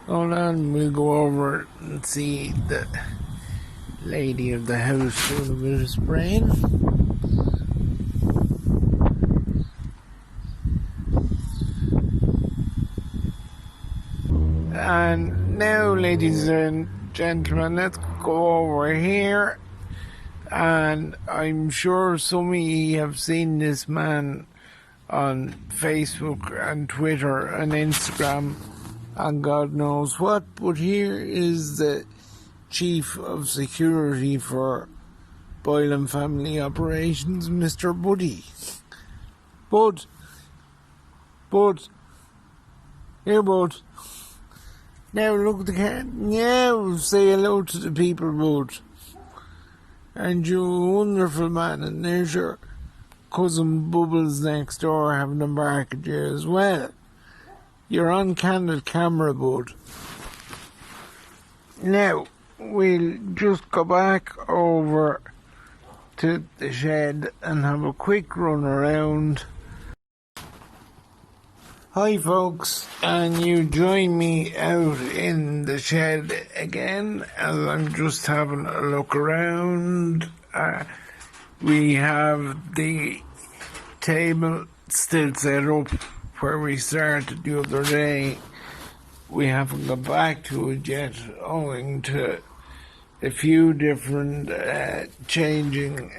Hold on, we'll go over and see the lady of the house doing a bit of spraying. And now, ladies and gentlemen, let's go over here. And I'm sure some of you have seen this man on Facebook and Twitter and Instagram and God knows what, but here is the Chief of Security for Boylan Family Operations, Mr. Buddy. Bud, here, Bud. Now look at the cat. Now say hello to the people, Bud. And you're a wonderful man, and there's your cousin Bubbles next door having a bark at you as well. You're on candid camera, Bud. Now, we'll just go back over to the shed and have a quick run around. Hi folks, and you join me out in the shed again as I'm just having a look around. We have the table still set up where we started the other day. We haven't got back to it yet owing to a few different changing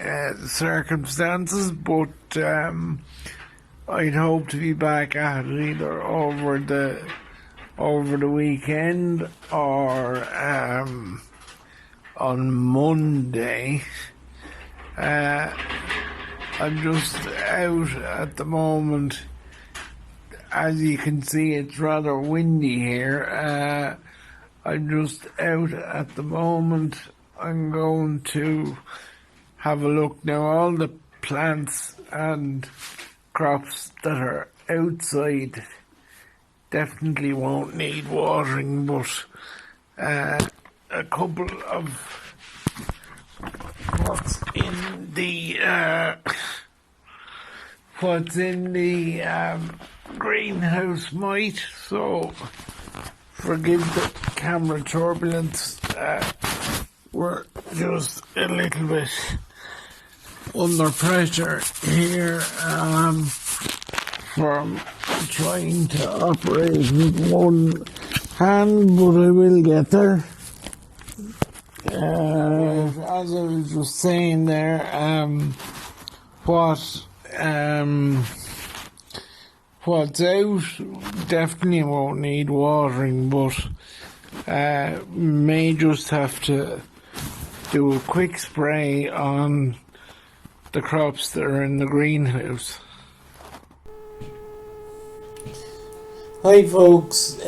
circumstances, but I'd hope to be back at it either over the weekend or on Monday. I'm just out at the moment. As you can see, it's rather windy here. I'm just out at the moment. I'm going to have a look now. All the plants and crops that are outside definitely won't need watering, but a couple of what's in the greenhouse might, so forgive the camera turbulence. We're just a little bit under pressure here from trying to operate with one hand, but I will get there. As I was just saying there, what's out definitely won't need watering, but may just have to do a quick spray on the crops that are in the greenhouse. Hi folks,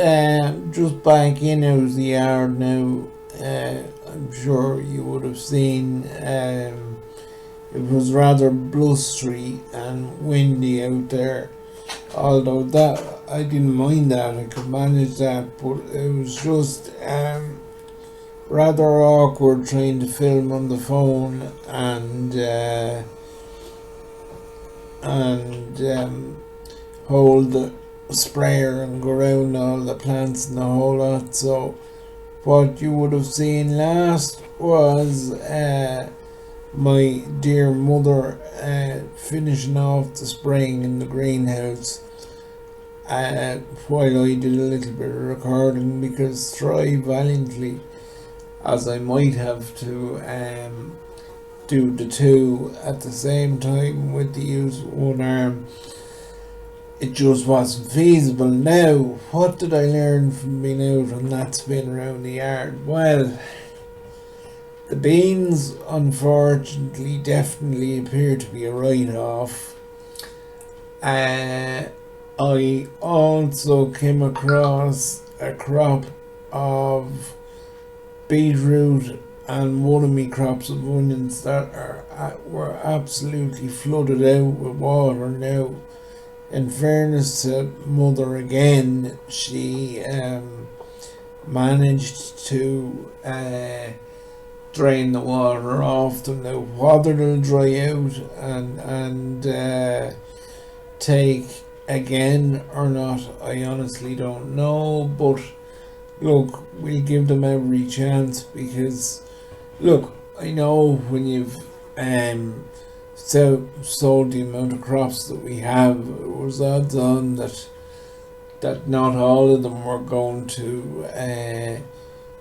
just back in out of the yard now. I'm sure you would have seen it was rather blustery and windy out there, although that I didn't mind that, I could manage that, but it was just rather awkward trying to film on the phone and hold the sprayer and go around all the plants and the whole lot. So what you would have seen last was my dear mother finishing off the spraying in the greenhouse while I did a little bit of recording, because try valiantly as I might have to do the two at the same time with the use of one arm, it just wasn't feasible. Now, what did I learn from being out on that spin around the yard? Well, the beans unfortunately definitely appear to be a write-off. I also came across a crop of beetroot and one of my crops of onions that were absolutely flooded out with water now. In fairness to mother again, she managed to drain the water off them. Now whether they'll dry out and take again or not, I honestly don't know, but look, we'll give them every chance because, look, I know when you've sold the amount of crops that we have, it was odds on that not all of them were going to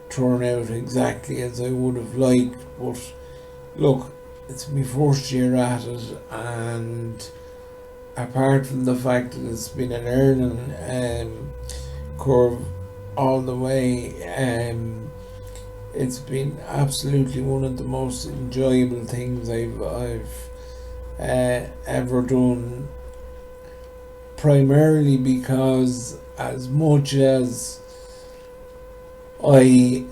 turn out exactly as I would have liked. But look, it's my first year at it, and apart from the fact that it's been an learning curve all the way, it's been absolutely one of the most enjoyable things I've ever done. Primarily because, as much as I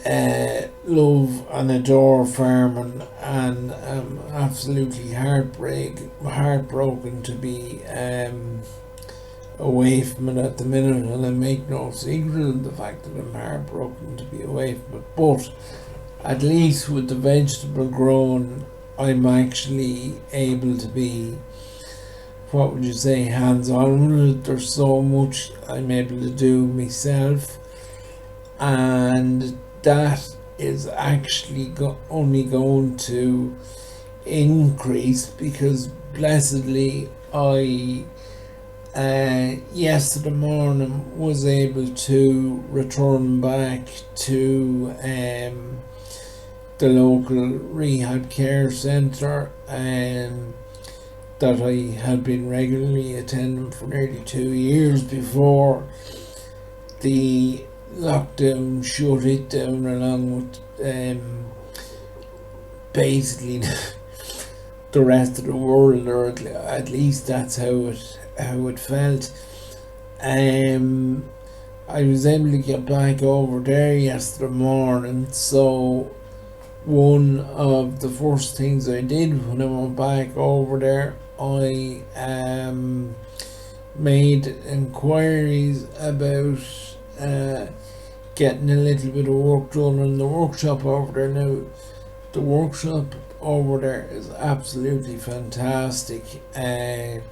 love and adore farming, and am absolutely heartbroken to be away from it at the minute, and I make no secret of the fact that I'm heartbroken to be away from it. But at least with the vegetable growing, I'm actually able to be, what would you say, hands-on with it. There's so much I'm able to do myself, and that is actually only going to increase because, blessedly, I yesterday morning was able to return back to the local rehab care centre that I had been regularly attending for nearly 2 years before the lockdown shut it down, along with basically the rest of the world, or at least that's how it felt. I was able to get back over there yesterday morning, so one of the first things I did when I went back over there, I made inquiries about getting a little bit of work done in the workshop over there. Now, the workshop over there is absolutely fantastic. I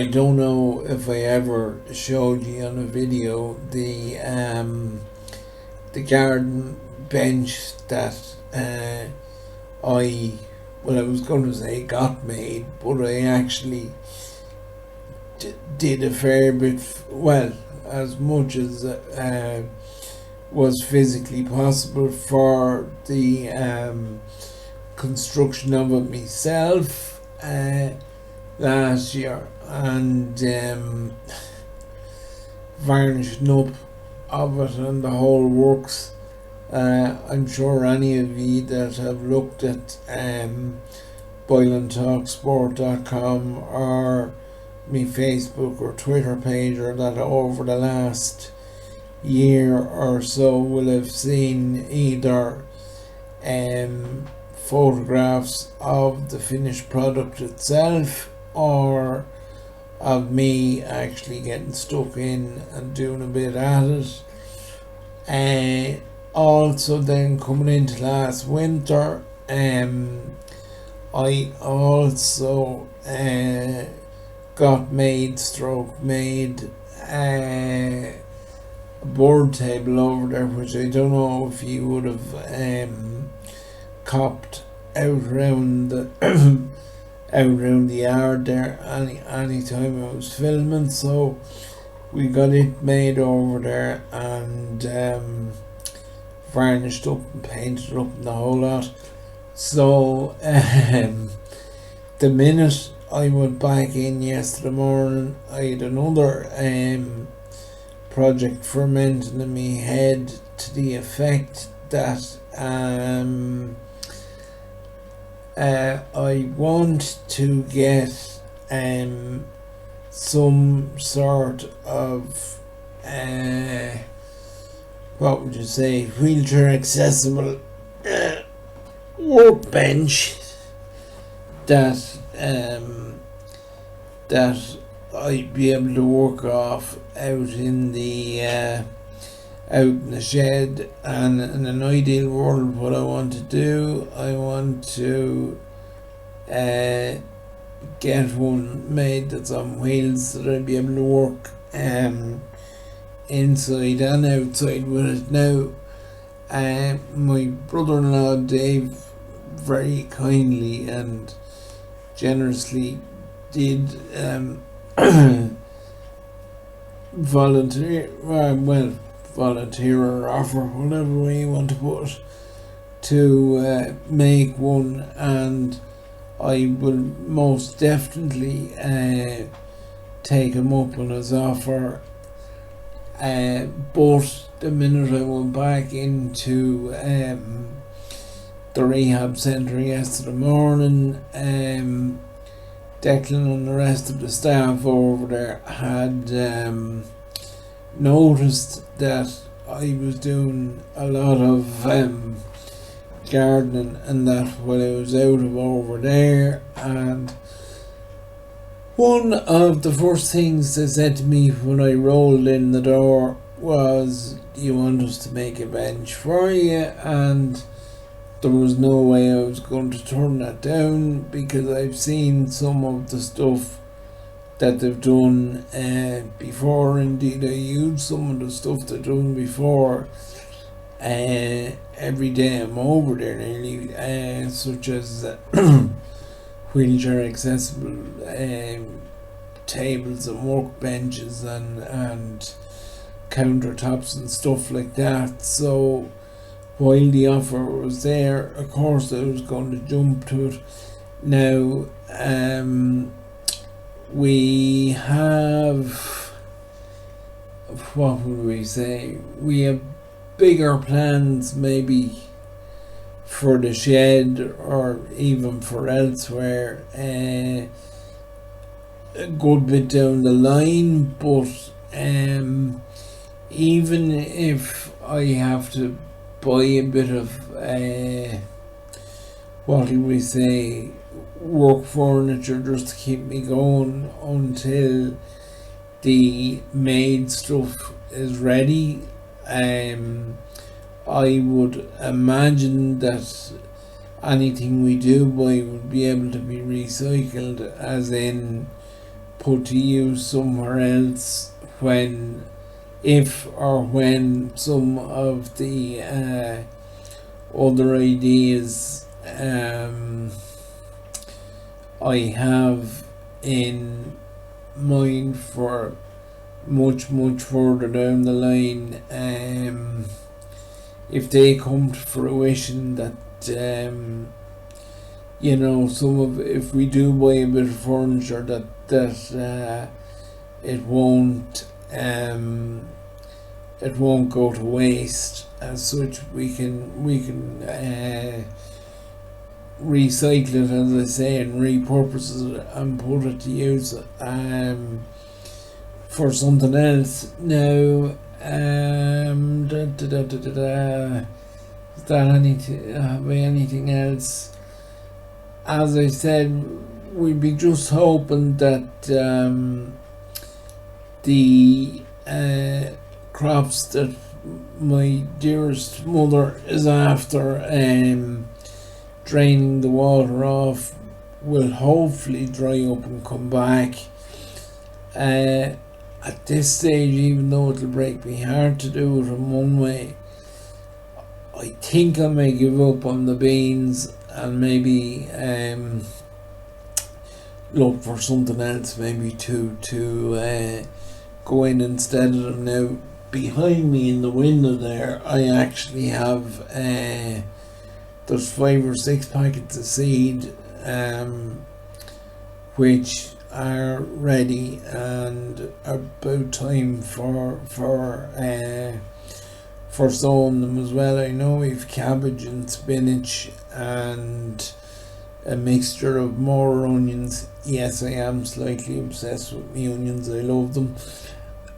don't know if I ever showed you on a video the garden bench that I was going to say got made, but I actually did a fair bit, well, as much as was physically possible for the construction of it myself last year, and varnishing up of it and the whole works. I'm sure any of you that have looked at BoylanTalkSport.com or my Facebook or Twitter page, or that over the last year or so will have seen either photographs of the finished product itself, or of me actually getting stuck in and doing a bit at it. Also, then coming into last winter, I also got made a board table over there, which I don't know if you would have copped out around the yard there any time I was filming. So we got it made over there and varnished up and painted up and the whole lot. So the minute I went back in yesterday morning, I had another project fermenting in my head, to the effect that I want to get some sort of what would you say, wheelchair accessible workbench that I'd be able to work off out in the shed. And in an ideal world, what I want to do, I want to get one made that's on wheels, that I'd be able to work inside and outside with it now. My brother-in-law Dave very kindly and generously did volunteer or offer, whatever way you want to put it, to make one, and I will most definitely take him up on his offer. But the minute I went back into the rehab centre yesterday morning, Declan and the rest of the staff over there had noticed that I was doing a lot of gardening and that while I was out of over there, and one of the first things they said to me when I rolled in the door was, "Do you want us to make a bench for you?" And there was no way I was going to turn that down, because I've seen some of the stuff that they've done before. Indeed, I used some of the stuff they've done before every day I'm over there nearly, such as wheelchair accessible tables and workbenches and countertops and stuff like that. So while the offer was there, of course I was going to jump to it. Now we have, what would we say, we have bigger plans maybe for the shed or even for elsewhere a good bit down the line, but even if I have to buy a bit of what do we say, work furniture just to keep me going until the made stuff is ready, I would imagine that anything we do buy would be able to be recycled, as in put to use somewhere else when, if or when some of the other ideas I have in mind for much further down the line, if they come to fruition, that you know, some of, if we do buy a bit of furniture, that it won't go to waste. As such, we can recycle it, as I say, and repurpose it and put it to use for something else. Now, is that anything else? As I said, we'd be just hoping that the crops that my dearest mother is after draining the water off will hopefully dry up and come back. At this stage, even though it'll break me heart to do it in one way, I think I may give up on the beans and maybe look for something else, maybe to go in instead of them. Now, behind me in the window there, I actually have there's 5 or 6 packets of seed which are ready and about time for sowing them as well. I know we've cabbage and spinach and a mixture of more onions. Yes, I am slightly obsessed with my onions, I love them.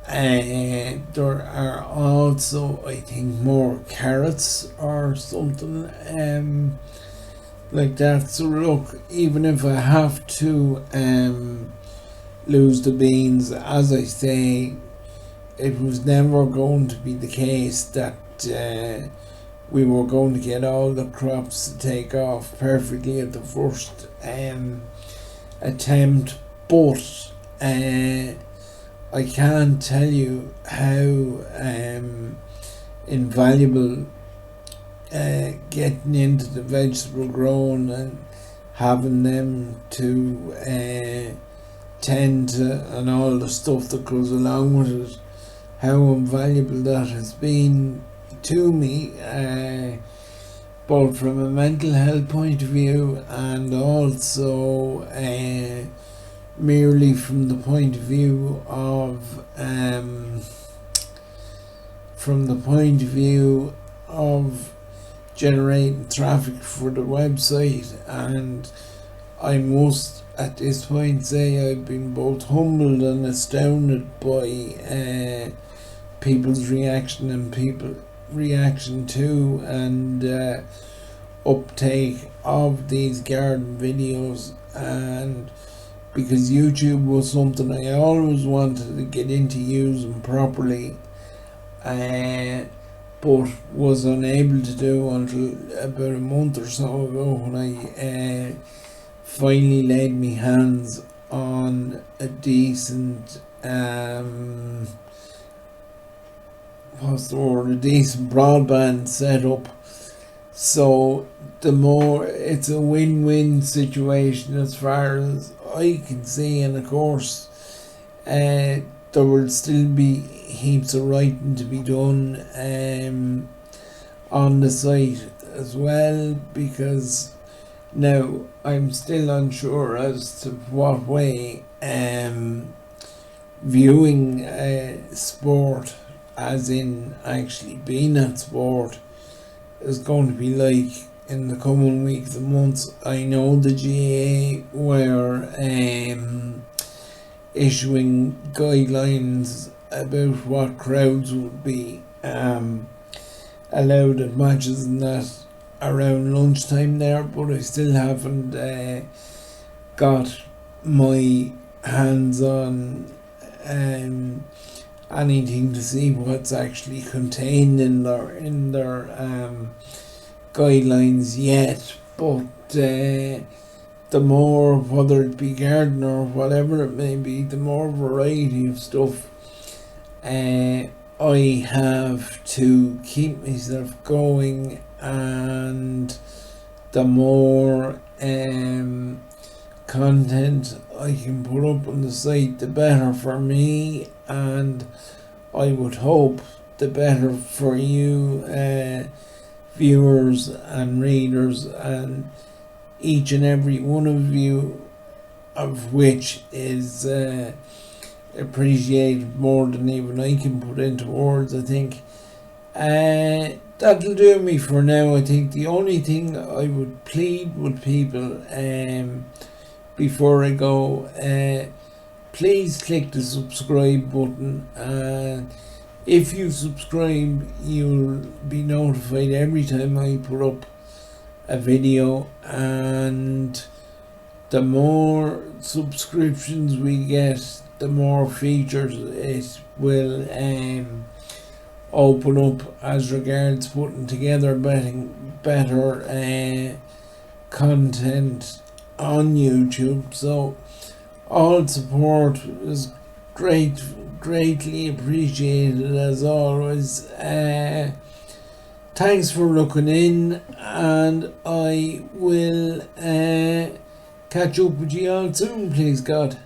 There are also, I think, more carrots or something like that. So look, even if I have to lose the beans, as I say, it was never going to be the case that we were going to get all the crops to take off perfectly at the first attempt, but I can't tell you how invaluable getting into the vegetable growing and having them to tend to, and all the stuff that goes along with it, how invaluable that has been to me, both from a mental health point of view and also merely from the point of view of generating traffic for the website. And I must at this point say I've been both humbled and astounded by people's reaction to and uptake of these garden videos. And because YouTube was something I always wanted to get into using properly, but was unable to do until about a month or so ago, when I finally laid my hands on a decent a decent broadband setup. So it's a win-win situation as far as I can see, and of course there will still be heaps of writing to be done on the site as well, because now I'm still unsure as to what way viewing sport, as in actually being at sport, is going to be like in the coming weeks and months. I know the GAA were issuing guidelines about what crowds would be allowed at matches and that around lunchtime there, but I still haven't got my hands on anything to see what's actually contained in their guidelines yet. But the more, whether it be garden or whatever it may be, the more variety of stuff I have to keep myself going, and the more content I can put up on the site, the better for me, and I would hope the better for you viewers and readers, and each and every one of you, of which is appreciated more than even I can put into words. I think that'll do me for now. I think the only thing I would plead with people before I go, please click the subscribe button, and if you subscribe, you'll be notified every time I put up a video. And the more subscriptions we get, the more features it will open up as regards putting together better content on YouTube. So all support is greatly appreciated as always. Thanks for looking in, and I will catch up with you all soon, please God.